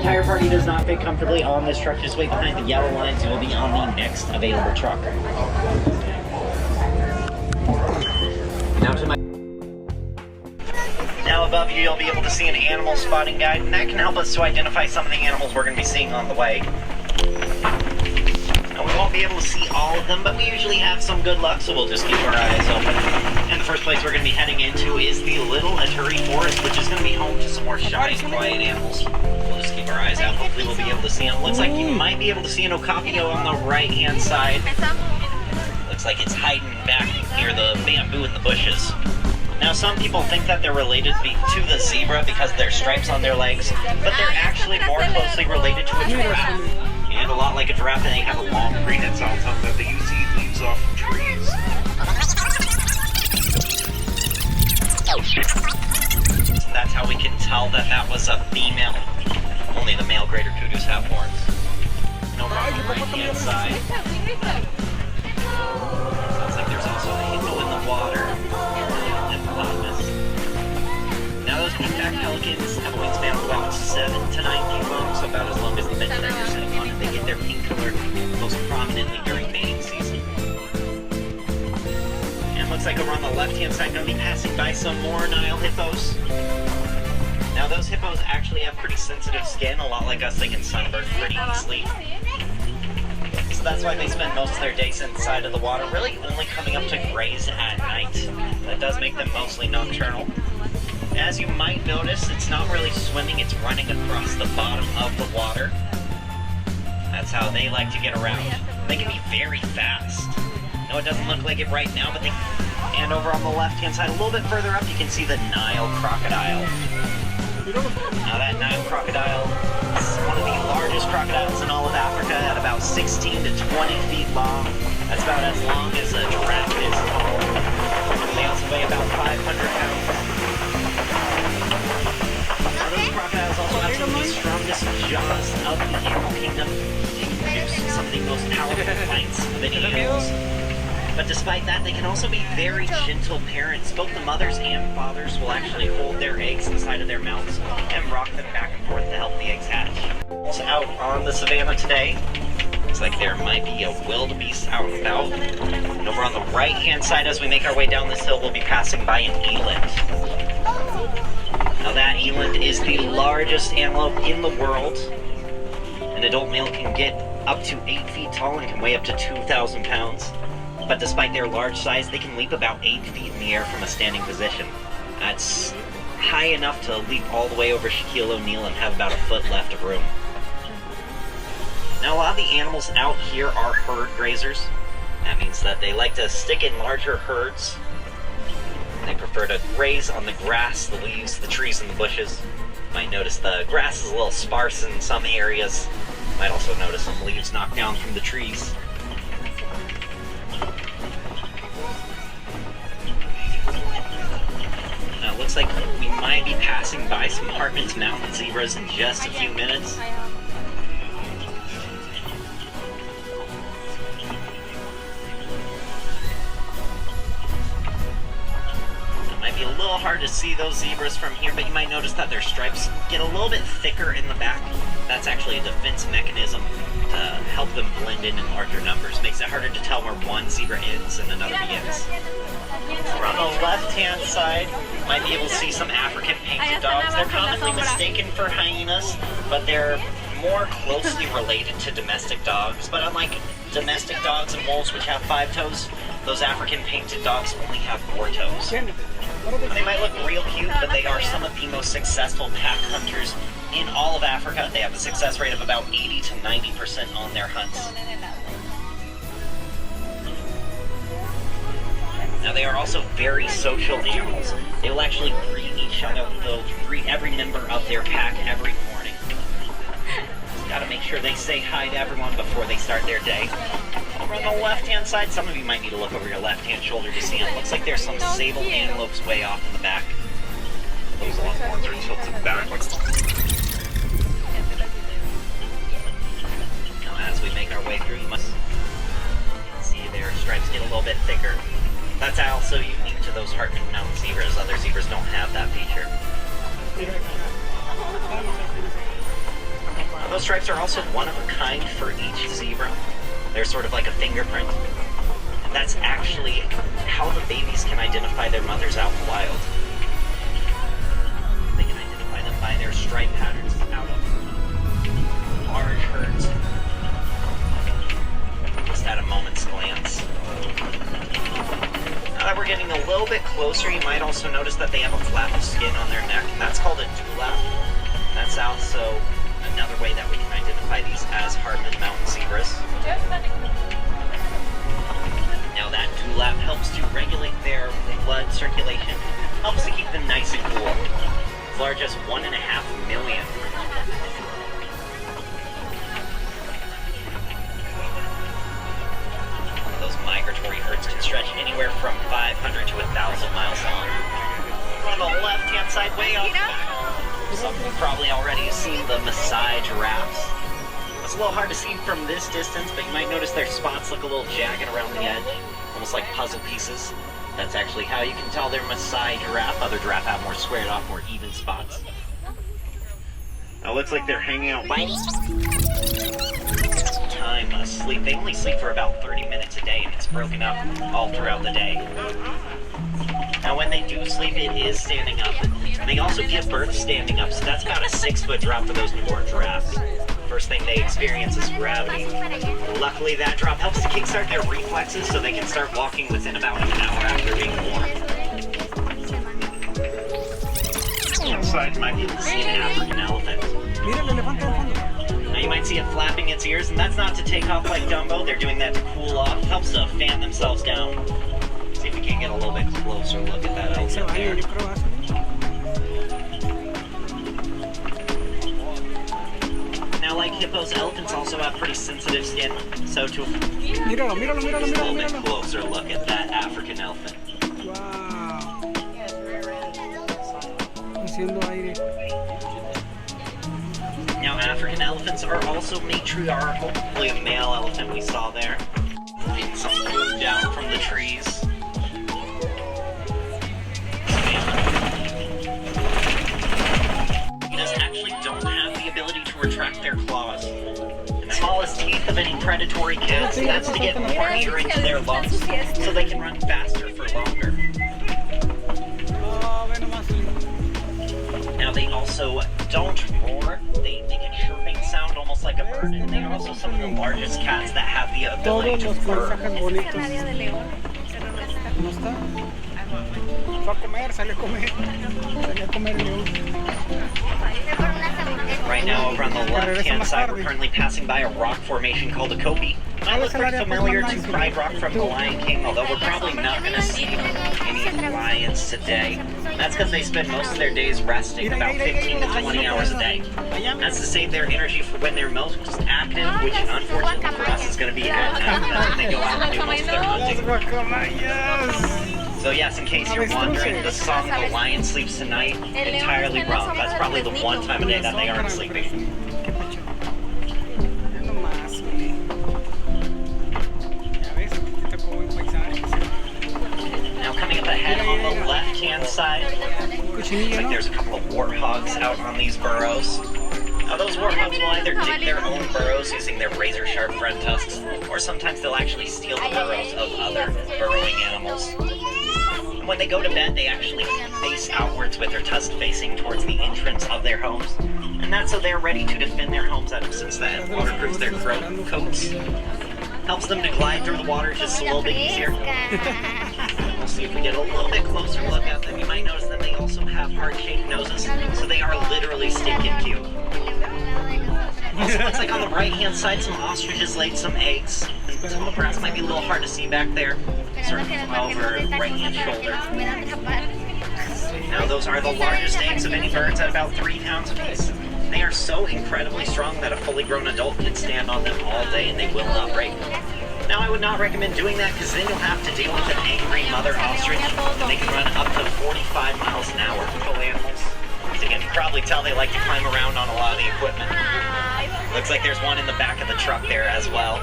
entire party does not fit comfortably on this truck, just wait behind the yellow lines. You will be on the next available truck. Now above you, you'll be able to see an animal spotting guide, and that can help us to identify some of the animals we're going to be seeing on the way. Now, we won't be able to see all of them, but we usually have some good luck, so we'll just keep our eyes open. And the first place we're going to be heading into is the Little Aturi Forest, which is going to be home to some more shy, quiet animals. We'll just keep our eyes out. Hopefully we'll be able to see them. Looks like you might be able to see an okapio on the right-hand side. Looks like it's hiding back near the bamboo in the bushes. Now, some people think that they're related to the zebra because of their stripes on their legs, but they're actually more closely related to a giraffe. And a lot like a giraffe, they have a long prehensile tongue that they use to eat leaves off from trees. And that's how we can tell that that was a female. Only the male greater kudus have horns. And over on the right-hand side, sounds like there's also a hippo in the water. Now those peacock pelicans have a wingspan of about 7 to 9 feet long, so about as long as the bench that you're sitting on. They get their pink color most prominently during mating season. And looks like over on the left-hand side, going to be passing by some more Nile hippos. Now those hippos actually have pretty sensitive skin, a lot like us. They can sunburn pretty easily. So that's why they spend most of their days inside of the water, really only coming up to graze at night. That does make them mostly nocturnal. As you might notice, it's not really swimming, it's running across the bottom of the water. That's how they like to get around. They can be very fast. No, it doesn't look like it right now, but they... And over on the left-hand side, a little bit further up, you can see the Nile crocodile. Now that Nile crocodile is one of the largest crocodiles in all of Africa at about 16 to 20 feet long. That's about as long as a giraffe is tall. They also weigh about 500 pounds. Now those crocodiles also have some of the strongest jaws of the animal kingdom. They can produce some of the most powerful bites of any animals. But despite that, they can also be very gentle parents. Both the mothers and fathers will actually hold their eggs inside of their mouths and rock them back and forth to help the eggs hatch. Also out on the savannah today, looks like there might be a wildebeest out and about. And over on the right-hand side, as we make our way down this hill, we'll be passing by an eland. Now that eland is the largest antelope in the world. An adult male can get up to 8 feet tall and can weigh up to 2,000 pounds. But despite their large size, they can leap about 8 feet in the air from a standing position. That's high enough to leap all the way over Shaquille O'Neal and have about a foot left of room. Now, a lot of the animals out here are herd grazers. That means that they like to stick in larger herds. They prefer to graze on the grass, the leaves, the trees, and the bushes. You might notice the grass is a little sparse in some areas. You might also notice some leaves knocked down from the trees. Now, it looks like we might be passing by some Hartman's Mountain zebras in just a few minutes. A little hard to see those zebras from here, but you might notice that their stripes get a little bit thicker in the back. That's actually a defense mechanism to help them blend in larger numbers. Makes it harder to tell where one zebra ends and another begins. We're on the left-hand side. You might be able to see some African painted dogs. They're commonly mistaken for hyenas, but they're more closely related to domestic dogs. But unlike domestic dogs and wolves, which have 5 toes, those African painted dogs only have 4 toes. They might look real cute, but they are some of the most successful pack hunters in all of Africa. They have a success rate of about 80 to 90% on their hunts. Now, they are also very social animals. They will actually greet each other. They'll greet every member of their pack every morning. Gotta make sure they say hi to everyone before they start their day. Over on the left-hand side, some of you might need to look over your left-hand shoulder to see them. Looks like there's some sable antelopes way off in the back. Those long horns are tilted back. Now, as we make our way through, you must see their stripes get a little bit thicker. That's also unique to those Hartman Mountain zebras. Other zebras don't have that feature. stripes are also one of a kind for each zebra. They're sort of like a fingerprint. And that's actually how the babies can identify their mothers out in the wild. They can identify them by their stripe patterns out of large herds. Just at a moment's glance. Now that we're getting a little bit closer, you might also notice that they have a flap of skin on their neck. That's called a dewlap. That's also another way that we can identify these as Hartman mountain zebras. Now that dewlap helps to regulate their blood circulation, helps to keep them nice and cool. As large as 1.5 million. Those migratory herds can stretch anywhere from 500 to 1,000 miles long. On the left-hand side, way up back. Some of you probably already have seen the Maasai giraffes. It's a little hard to see from this distance, but you might notice their spots look a little jagged around the edge, almost like puzzle pieces. That's actually how you can tell they're Maasai giraffe. Other giraffe have more squared off, more even spots. Now it looks like they're hanging out by time asleep. They only sleep for about 30 minutes a day, and it's broken up all throughout the day. Now when they do sleep, it is standing up. They also give birth standing up, so that's about a 6-foot drop for those newborn giraffes. First thing they experience is gravity. Luckily, that drop helps to kickstart their reflexes so they can start walking within about an hour after being born. Inside, you might be able to see an African elephant. Now you might see it flapping its ears, and that's not to take off like Dumbo. They're doing that to cool off. Helps to fan themselves down. See if we can get a little bit closer look at that elephant there. Now, like hippos, elephants also have pretty sensitive skin. So to a little bit closer look at that African elephant. Wow. Now, African elephants are also matriarchal. Probably a male elephant we saw there. Getting some food down from the trees. Actually don't have the ability to retract their claws. And the smallest teeth of any predatory cats, that's to get moisture into their lungs so they can run faster for longer. Now they also don't roar, they make a chirping sound almost like a bird, and they are also some of the largest cats that have the ability to purr. Right now, over on the left-hand side, we're currently passing by a rock formation called a kopie. Might look pretty familiar to Pride Rock from The Lion King, although we're probably not going to see any lions today. That's because they spend most of their days resting, about 15 to 20 hours a day. That's to save their energy for when they're most active, which unfortunately for us is going to be at night. That's when they go out and do most of their hunting. So yes, in case you're wondering, the song "The Lion Sleeps Tonight" entirely wrong. That's probably the one time a day that they aren't sleeping. Now coming up ahead on the left-hand side, looks like there's a couple of warthogs out on these burrows. Now those warthogs will either dig their own burrows using their razor-sharp front tusks, or sometimes they'll actually steal the burrows of other burrowing animals. When they go to bed, they actually face outwards with their tusks facing towards the entrance of their homes. And that's so they're ready to defend their homes out of, since that waterproofs their coats. Helps them to glide through the water just a little bit easier. We'll see if we get a little bit closer look at them. You might notice that they also have heart-shaped noses, so they are literally stinking cute. Also looks like on the right-hand side, some ostriches laid some eggs. And some grass might be a little hard to see back there. Sort of over right-hand shoulder. Now those are the largest eggs of any birds at about 3 pounds apiece. They are so incredibly strong that a fully grown adult can stand on them all day and they will not break. Now I would not recommend doing that because then you'll have to deal with an angry mother ostrich, and they can run up to 45 miles an hour. Little animals. As you can probably tell, they like to climb around on a lot of the equipment. Looks like there's one in the back of the truck there as well.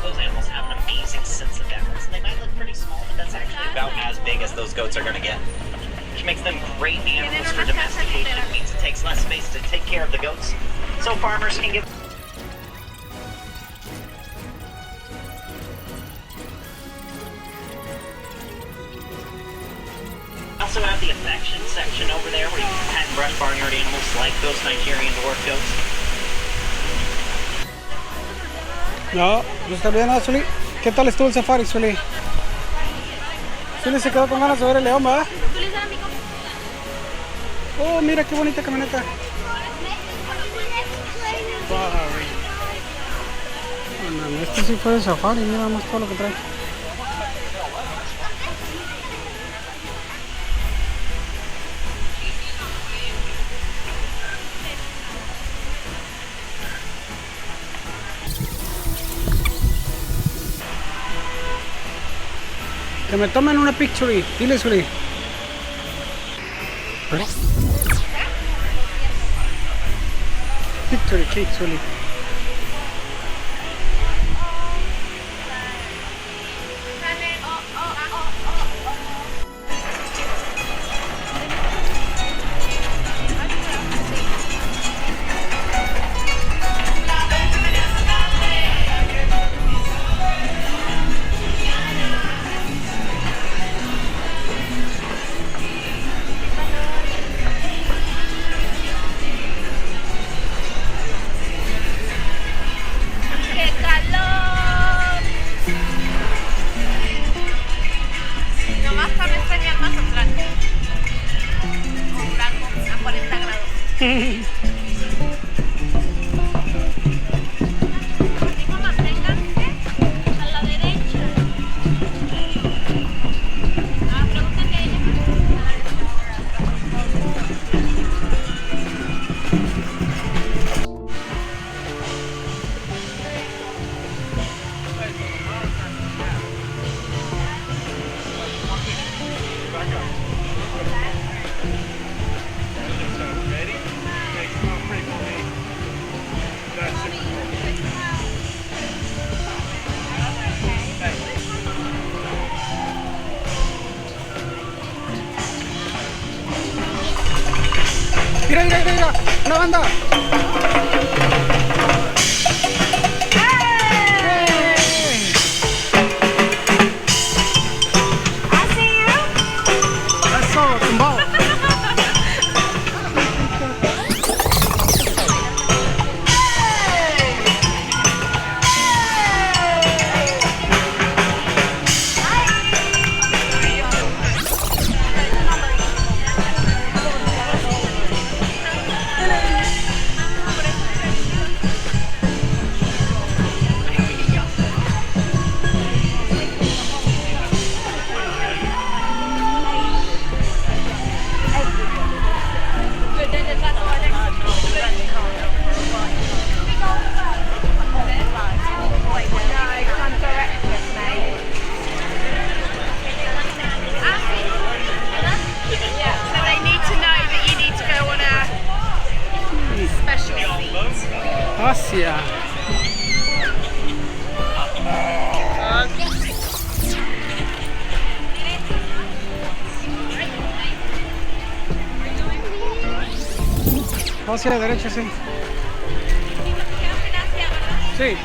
Those animals have an amazing sense of balance. They might look pretty small, but that's actually about as big as those goats are going to get. which makes them great animals for domestication. It means it takes less space to take care of the goats, so farmers can give. Also have the affection section over there where you can pet and brush barnyard animals like those Nigerian dwarf goats. No, no está bien, ¿no, Zuli? ¿Qué tal estuvo el safari, Zuli? Zuli se quedó con ganas de ver el león, ¿verdad? Oh, mira qué bonita camioneta. Bueno, este sí fue de safari, mira más todo lo que trae. Que me tomen una picture, dile, Zuli. Picture, cake, Zuli. Mira, mira, mira, mira, una banda. Eso, tumbado. Asia. Hacia la derecha, sí. Sí.